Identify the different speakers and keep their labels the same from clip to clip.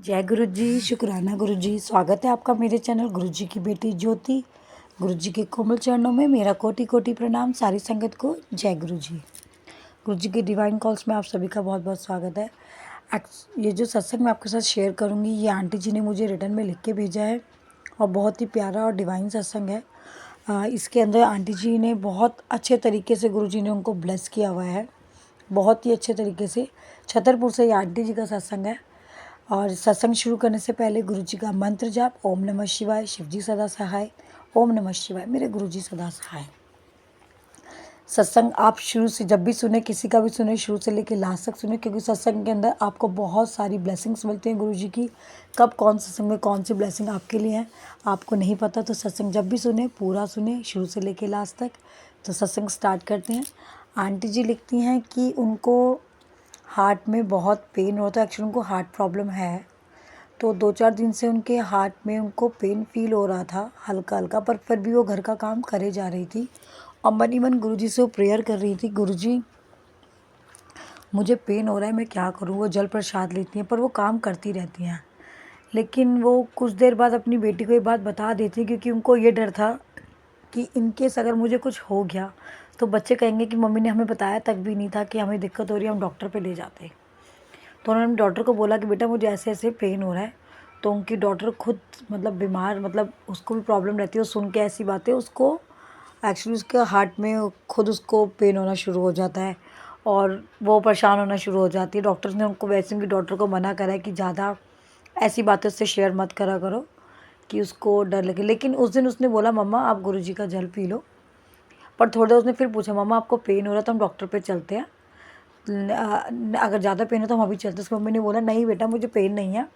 Speaker 1: जय गुरु जी, शुक्राना गुरु जी। स्वागत है आपका मेरे चैनल गुरु जी की बेटी ज्योति। गुरु जी के कोमल चरणों में मेरा कोटि कोटि प्रणाम। सारी संगत को जय गुरु जी। गुरु जी के डिवाइन कॉल्स में आप सभी का बहुत बहुत स्वागत है। ये जो सत्संग मैं आपके साथ शेयर करूंगी, ये आंटी जी ने मुझे रिटर्न में लिख के भेजा है और बहुत ही प्यारा और डिवाइन सत्संग है। इसके अंदर आंटी जी ने बहुत अच्छे तरीके से गुरु जी ने उनको ब्लेस किया हुआ है, बहुत ही अच्छे तरीके से। छतरपुर से ये आंटी जी का सत्संग है। और सत्संग शुरू करने से पहले गुरु जी का मंत्र जाप, ओम नमः शिवाय, शिव जी सदा सहाय। ओम नमः शिवाय, मेरे गुरु जी सदा सहाय। सत्संग आप शुरू से जब भी सुने, किसी का भी सुने, शुरू से लेकर लास्ट तक सुने, क्योंकि सत्संग के अंदर आपको बहुत सारी ब्लेसिंग्स मिलती हैं गुरु जी की। कब कौन सत्संग में कौन सी ब्लेसिंग आपके लिए है आपको नहीं पता, तो सत्संग जब भी सुने पूरा सुने, शुरू से लेकर लास्ट तक। तो सत्संग स्टार्ट करते हैं। आंटी जी लिखती हैं कि उनको हार्ट में बहुत पेन होता है। एक्चुअली उनको हार्ट प्रॉब्लम है, तो 2-4 दिन से उनके हार्ट में उनको पेन फील हो रहा था हल्का हल्का, पर फिर भी वो घर का काम करे जा रही थी और मन ही मन गुरु जी से वो प्रेयर कर रही थी, गुरु जी मुझे पेन हो रहा है, मैं क्या करूँ। वो जल प्रसाद लेती हैं पर वो काम करती रहती हैं, लेकिन वो कुछ देर बाद अपनी बेटी को ये बात बता देती हैं, क्योंकि उनको ये डर था कि इनकेस अगर मुझे कुछ हो गया तो बच्चे कहेंगे कि मम्मी ने हमें बताया तक भी नहीं था कि हमें दिक्कत हो रही है, हम डॉक्टर पे ले जाते। तो उन्होंने डॉक्टर को बोला कि बेटा मुझे ऐसे ऐसे पेन हो रहा है। तो उनकी डॉक्टर खुद बीमार, उसको भी प्रॉब्लम रहती है। वो सुन के ऐसी बातें, उसको एक्चुअली उसके हार्ट में खुद उसको पेन होना शुरू हो जाता है और वो परेशान होना शुरू हो जाती है। डॉक्टर्स ने उनको, वैसे उनकी डॉक्टर को मना करा है कि ज़्यादा ऐसी बातें उससे शेयर मत करा करो कि उसको डर लगे। लेकिन उस दिन उसने बोला मम्मा आप गुरुजी का जल पी लो। पर थोड़ी देर उसने फिर पूछा मम्मा आपको पेन हो रहा है तो हम डॉक्टर पे चलते हैं, अगर ज़्यादा पेन है तो हम अभी चलते हैं। उसकी मम्मी ने बोला नहीं बेटा मुझे पेन नहीं है,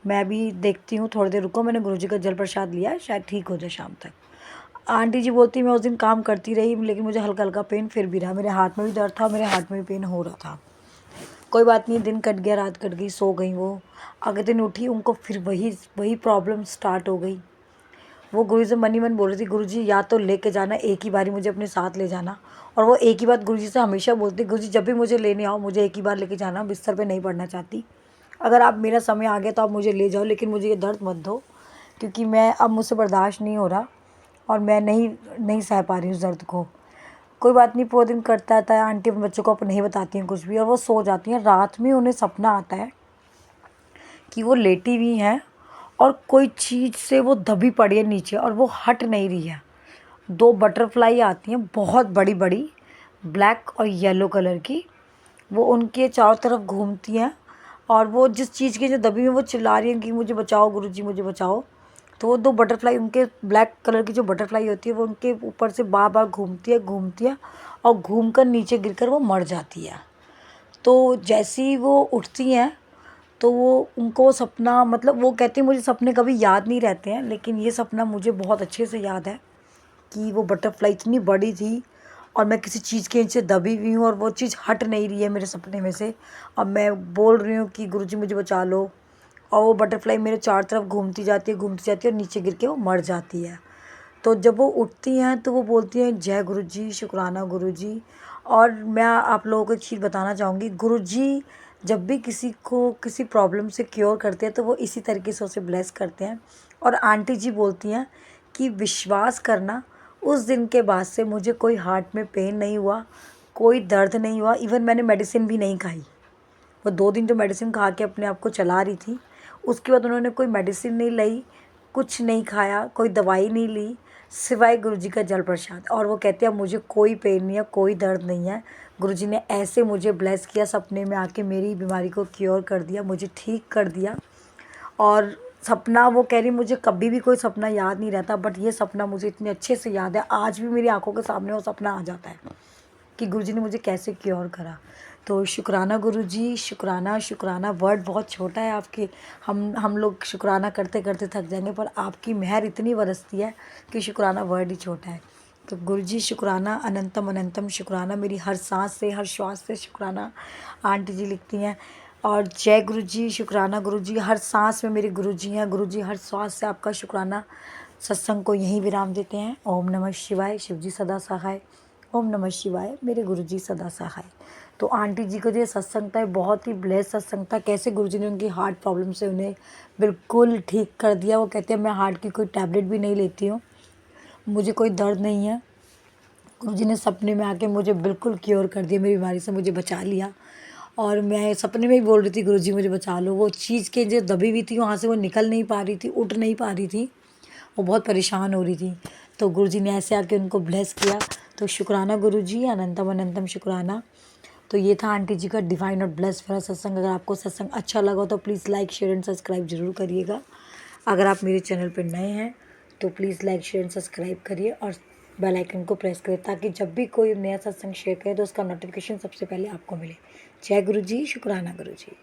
Speaker 1: मैं अभी देखती हूँ, थोड़ी देर रुको, मैंने गुरुजी का जल प्रसाद लिया है, शायद ठीक हो जाए शाम तक। आंटी जी बोलती मैं उस दिन काम करती रही, लेकिन मुझे हल्का हल्का पेन फिर भी रहा। मेरे हाथ में भी दर्द था, मेरे हाथ में भी पेन हो रहा था। कोई बात नहीं, दिन कट गया, रात कट गई, सो गई। वो अगले दिन उठी, उनको फिर वही प्रॉब्लम स्टार्ट हो गई। वो गुरु से मन ही मन बोल रही थी गुरुजी या तो लेके जाना, एक ही बारी मुझे अपने साथ ले जाना। और वो एक ही बात गुरुजी से हमेशा बोलती, गुरुजी जब भी मुझे लेने आओ मुझे एक ही बार लेके जाना, बिस्तर पे नहीं पड़ना चाहती। अगर आप मेरा समय आ गया तो आप मुझे ले जाओ, लेकिन मुझे ये दर्द मत दो, क्योंकि मैं अब मुझसे बर्दाश्त नहीं हो रहा और मैं नहीं सह पा रही हूँ उस दर्द को। कोई बात नहीं, पूरा दिन कटता था। आंटी अपने बच्चों को नहीं बताती हैं कुछ भी और वो सो जाती हैं। रात में उन्हें सपना आता है कि वो लेटी हुई हैं और कोई चीज़ से वो दबी पड़ी है नीचे और वो हट नहीं रही है। 2 बटरफ्लाई आती हैं बहुत बड़ी बड़ी, ब्लैक और येलो कलर की। वो उनके चारों तरफ घूमती हैं और वो जिस चीज़ की जो दबी है वो चिल्ला रही हैं कि मुझे बचाओ गुरुजी मुझे बचाओ। तो वो 2 बटरफ्लाई, उनके ब्लैक कलर की जो बटरफ्लाई होती है वो उनके ऊपर से बार बार घूमती है और घूम कर नीचे गिर वो मर जाती है। तो जैसे ही वो उठती हैं तो वो उनको सपना, वो कहती हैं मुझे सपने कभी याद नहीं रहते हैं, लेकिन ये सपना मुझे बहुत अच्छे से याद है कि वो बटरफ्लाई इतनी बड़ी थी और मैं किसी चीज़ के नीचे दबी हुई हूँ और वो चीज़ हट नहीं रही है मेरे सपने में से। अब मैं बोल रही हूँ कि गुरुजी मुझे बचा लो और वो बटरफ्लाई मेरे चारों तरफ घूमती जाती है और नीचे गिर के वो मर जाती है। तो जब वो उठती हैं तो वो बोलती हैं जय गुरुजी, शुक्राना गुरुजी। और मैं आप लोगों को एक चीज़ बताना चाहूँगी, गुरुजी जब भी किसी को किसी प्रॉब्लम से क्योर करते हैं तो वो इसी तरीके से उसे ब्लेस करते हैं। और आंटी जी बोलती हैं कि विश्वास करना, उस दिन के बाद से मुझे कोई हार्ट में पेन नहीं हुआ, कोई दर्द नहीं हुआ, इवन मैंने मेडिसिन भी नहीं खाई। वो 2 दिन जो मेडिसिन खा के अपने आप को चला रही थी, उसके बाद उन्होंने कोई मेडिसिन नहीं ली, कुछ नहीं खाया, कोई दवाई नहीं ली, सिवाय गुरुजी का जल प्रसाद। और वो कहते हैं मुझे कोई पेन नहीं है, कोई दर्द नहीं है, गुरुजी ने ऐसे मुझे ब्लेस किया, सपने में आके मेरी बीमारी को क्योर कर दिया, मुझे ठीक कर दिया। और सपना, वो कह रही मुझे कभी भी कोई सपना याद नहीं रहता, बट ये सपना मुझे इतने अच्छे से याद है, आज भी मेरी आंखों के सामने वो सपना आ जाता है कि गुरुजी ने मुझे कैसे क्योर करा। तो शुक्राना गुरुजी, शुक्राना शुक्राना। वर्ड बहुत छोटा है आपके, हम लोग शुक्राना करते करते थक जाएंगे, पर आपकी मेहर इतनी बरसती है कि शुक्राना वर्ड ही छोटा है। तो गुरुजी शुक्राना, अनंतम अनंतम शुक्राना, मेरी हर सांस से हर श्वास से शुक्राना। आंटी जी लिखती हैं और जय गुरुजी, शुक्राना गुरुजी, हर सांस में मेरे गुरुजी हैं, गुरुजी हर श्वास से आपका शुक्राना। सत्संग को यहीं विराम देते हैं। ओम नमः शिवाय, शिवजी सदा सहाय। ओम नमः शिवाय, मेरे गुरुजी सदा सहाय। तो आंटी जी का जो ये सत्संग था, बहुत ही ब्लेस्ड सत्संग था। कैसे गुरुजी ने उनकी हार्ट प्रॉब्लम से उन्हें बिल्कुल ठीक कर दिया। वो कहते हैं मैं हार्ट की कोई टैबलेट भी नहीं लेती हूँ, मुझे कोई दर्द नहीं है। गुरुजी ने सपने में आके मुझे बिल्कुल क्योर कर दिया, मेरी बीमारी से मुझे बचा लिया। और मैं सपने में ही बोल रही थी गुरुजी मुझे बचा लो। वो चीज़ के जो दबी हुई थी वहाँ से वो निकल नहीं पा रही थी, उठ नहीं पा रही थी, वो बहुत परेशान हो रही थी। तो गुरुजी ने ऐसे आके उनको ब्लेस किया। तो शुक्राना गुरुजी, अनंतम अनंतम शुक्राना। तो ये था आंटी जी का डिवाइन और ब्लेस्ड वाला सत्संग। अगर आपको सत्संग अच्छा लगा तो please like share and subscribe जरूर करिएगा। अगर आप मेरे चैनल पर नए हैं तो please like share and subscribe करिए और बेल आइकन को प्रेस करें, ताकि जब भी कोई नया सत्संग शेयर करे तो उसका नोटिफिकेशन सबसे पहले आपको मिले। जय गुरु जी, शुक्राना गुरु जी।